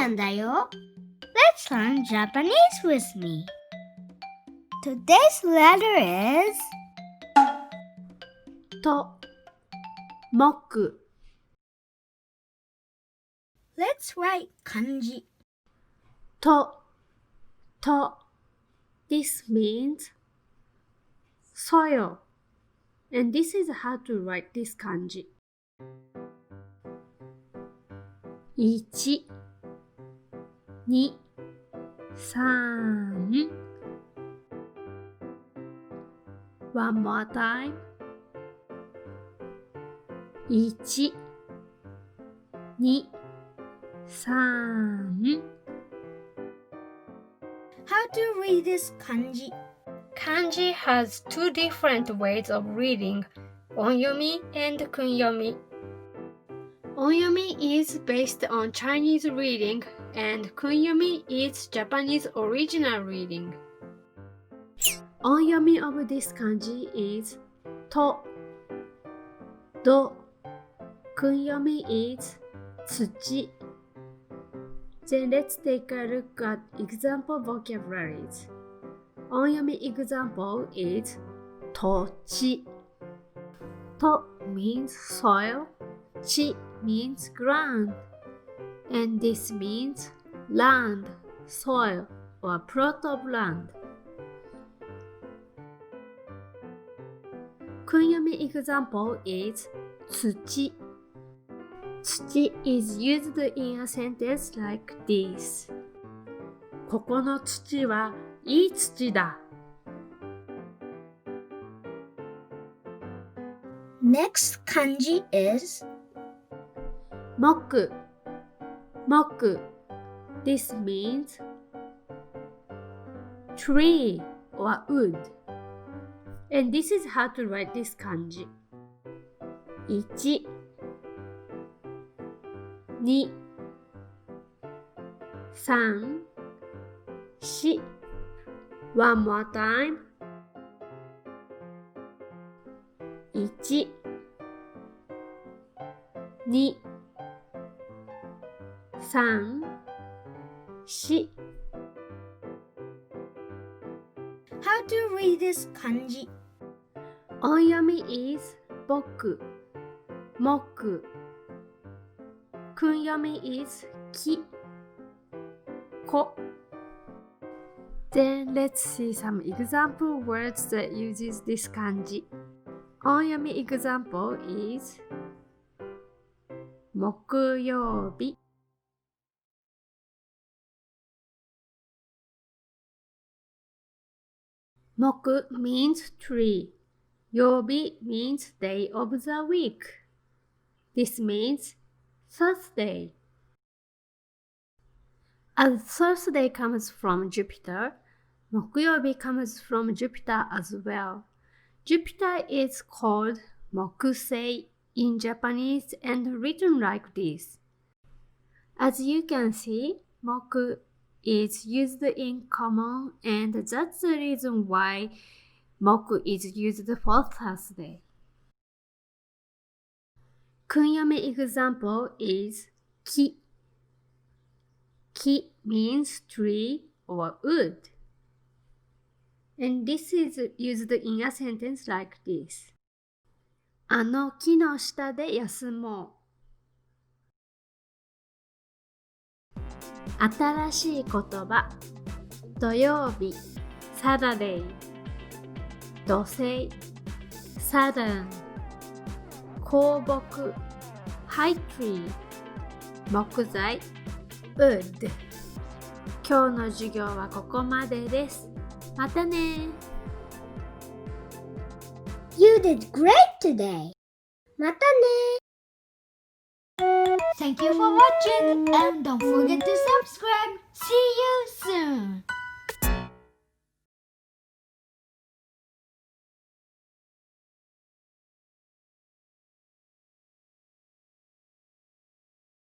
んだよ。Let's learn Japanese with me. Today's letter is と、木。Let's write kanji. と。This means soil. And this is how to write this kanji. 1 2 3 One more time. 1 2 3 How to read this kanji? Kanji has two different ways of reading, onyomi and kunyomi. Onyomi is based on Chinese reading and kunyomi is Japanese original reading. Onyomi of this kanji is to, do. Kunyomi is tsuchi. Then let's take a look at example vocabularies. Onyomi example is tochi. To means soil, chi means ground, and this means land, soil, or plot of land. Kunyomi example is tsuchi. Tsuchi is used in a sentence like this. ここの土はいい土だ。Next kanji is 木。This means tree or wood. And this is how to write this kanji. 1 2 3 4 One more time. 1 2 3 4 How to read this kanji? Onyomi is 僕、木。Kunyomi is 木、こ。Then let's see some example words that uses this kanji. Onyomi example is 木曜日。木 means tree. 曜日 means day of the week. This means Thursday. As Thursday comes from Jupiter, 木曜日 comes from Jupiter as well. Jupiter is called 木星 in Japanese and written like this. As you can see, 木 is used in common and that's the reason why 木 is used for Thursday. Kunyomi example is 木。木 means tree or wood. And this is used in a sentence like this. あの木の下で休もう。新しい言葉。土曜日、Saturday。土星、Saturn。香木、High tree。木材、Wood。今日の授業はここまでです。またね。You did great today. またね。Thank you for watching and don't forget to subscribe. See you soon.